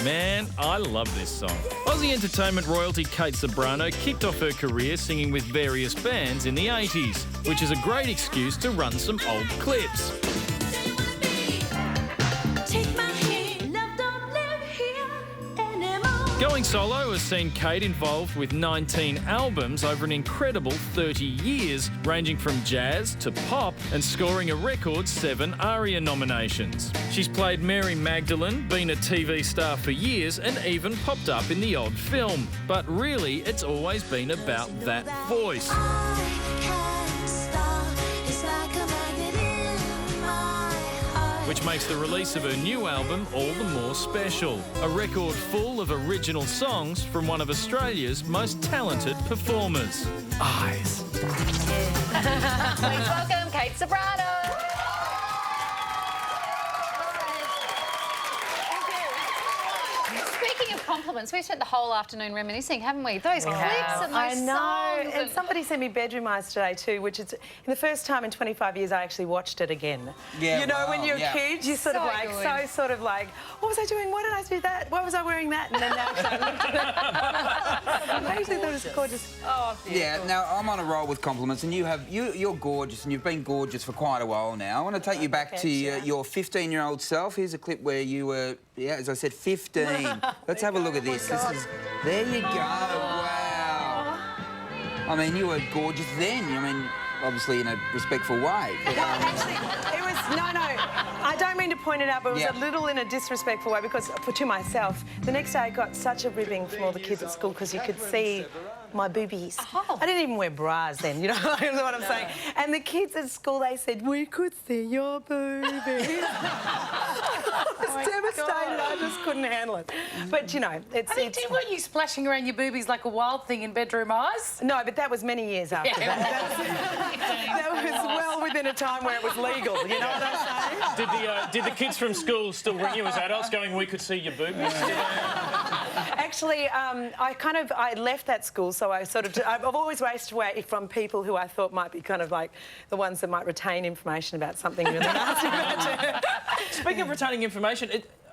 Man, I love this song. Aussie entertainment royalty Kate Ceberano kicked off her career singing with various bands in the 80s, which is a great excuse to run some old clips. Going solo has seen Kate involved with 19 albums over an incredible 30 years, ranging from jazz to pop and scoring a record 7 ARIA nominations. She's played Mary Magdalene, been a TV star for years and even popped up in the odd film. But really, it's always been about that voice, which makes the release of her new album all the more special. A record full of original songs from one of Australia's most talented performers. Eyes. Please welcome Kate Ceberano. Speaking of compliments, we spent the whole afternoon reminiscing, haven't we? Those clips and those songs. I know, and somebody sent me Bedroom Eyes today too, which is the first time in 25 years I actually watched it again. Yeah, you know, when you're a kid, you're sort of like, what was I doing? Why did I do that? Why was I wearing that? And then now I looked at it. Amazing, that was gorgeous. Oh, yeah, now I'm on a roll with compliments, and you're gorgeous, and you've been gorgeous for quite a while now. I want to take you back to your 15-year-old self. Here's a clip where you were, as I said, 15. Let's have a look at this. There you go. Wow. I mean, you were gorgeous then. I mean, obviously in a respectful way. But, actually, it was no. I don't mean to point it out, but it was a little in a disrespectful way because, to myself, the next day I got such a ribbing from all the kids at school because you could see my boobies. Oh. I didn't even wear bras then, you know what I'm saying? And the kids at school, they said, we could see your boobies. I was devastated. I just couldn't handle it. But, you know, weren't you splashing around your boobies like a wild thing in Bedroom Eyes? No, but that was many years after that. That was well within a time where it was legal, you know what I'm saying? Did the kids from school still ring you as adults going, we could see your boobies? Actually, I left that school, so I've always raced away from people who I thought might be kind of like the ones that might retain information about something really nasty. Speaking of retaining information,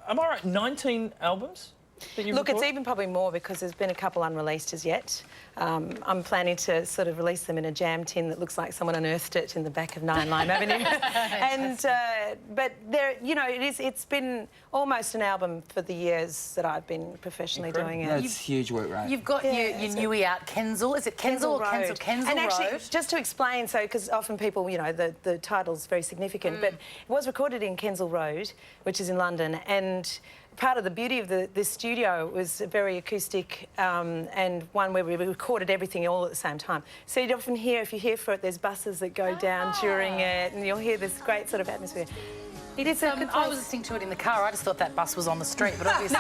am I right, 19 albums? Look, it's even probably more because there's been a couple unreleased as yet. I'm planning to sort of release them in a jam tin that looks like someone unearthed it in the back of 9 Lime Avenue. But there, you know, it's been almost an album for the years that I've been professionally doing it. That's huge work, right? You've got your newie out, Kensal. Is it Kensal or Kensal? Kensal and actually, Road. just to explain, so because often people, you know, the title's very significant, but it was recorded in Kensal Road, which is in London, and part of the beauty of this studio was very acoustic and one where we recorded everything all at the same time. So you'd often hear, if you hear for it, there's buses that go down during it, and you'll hear this great sort of atmosphere. I was listening to it in the car. I just thought that bus was on the street, but obviously...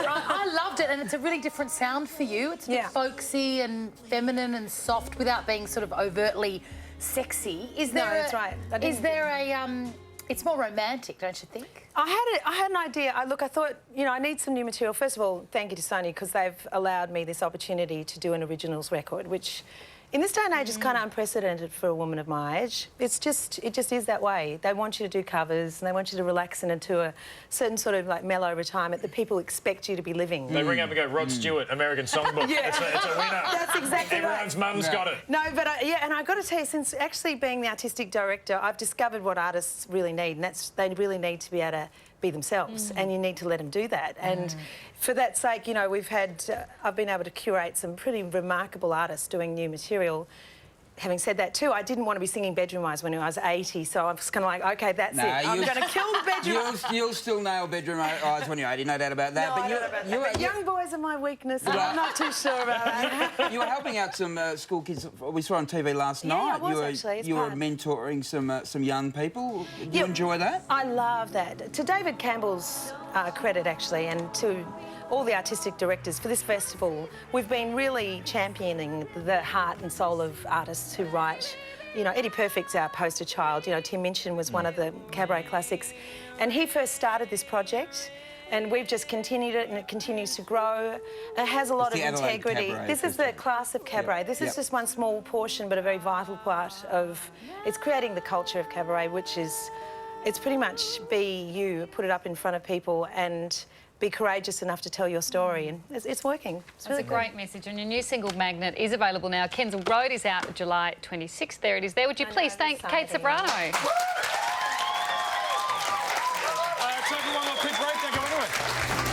I loved it, and it's a really different sound for you. It's a bit folksy and feminine and soft without being sort of overtly sexy. That's right. Is there a... It's more romantic, don't you think? I had an idea. I thought, you know, I need some new material. First of all, thank you to Sony because they've allowed me this opportunity to do an originals record, which in this day and age is kind of unprecedented for a woman of my age. It just is that way. They want you to do covers and they want you to relax into a certain sort of like mellow retirement that people expect you to be living. They ring up and go, Rod Stewart, American Songbook. It's a winner. That's exactly Everyone's mum's got it. No, but and I've got to tell you, since actually being the artistic director, I've discovered what artists really need, and that's they really need to be able to be themselves, and you need to let them do that. And for that sake, you know, I've been able to curate some pretty remarkable artists doing new material. Having said that too, I didn't want to be singing Bedroom Eyes when I was 80, so I was kind of like, OK, that's it. I'm going to kill the Bedroom Eyes. You'll still nail Bedroom Eyes when you're 80, no doubt about that. No, I don't know about that. But young boys are my weakness, and I'm not too sure about that. You were helping out some school kids. We saw on TV last night. I was actually. You were mentoring some young people. Did you enjoy that? I love that. To David Campbell's credit, actually, and to all the artistic directors for this festival, we've been really championing the heart and soul of artists who write. You know, Eddie Perfect's our poster child. You know, Tim Minchin was one of the cabaret classics. And he first started this project, and we've just continued it, and it continues to grow. It has a lot of integrity. This is the class of cabaret. This is just one small portion, but a very vital part of... It's creating the culture of cabaret, which is it's pretty much be you, put it up in front of people and be courageous enough to tell your story, and it's working. It's really a great message, and your new single, Magnet, is available now. Kensal Road is out July 26th. There it is there. Would you please thank Kate Ceberano? Time for one more quick break. Don't go anywhere.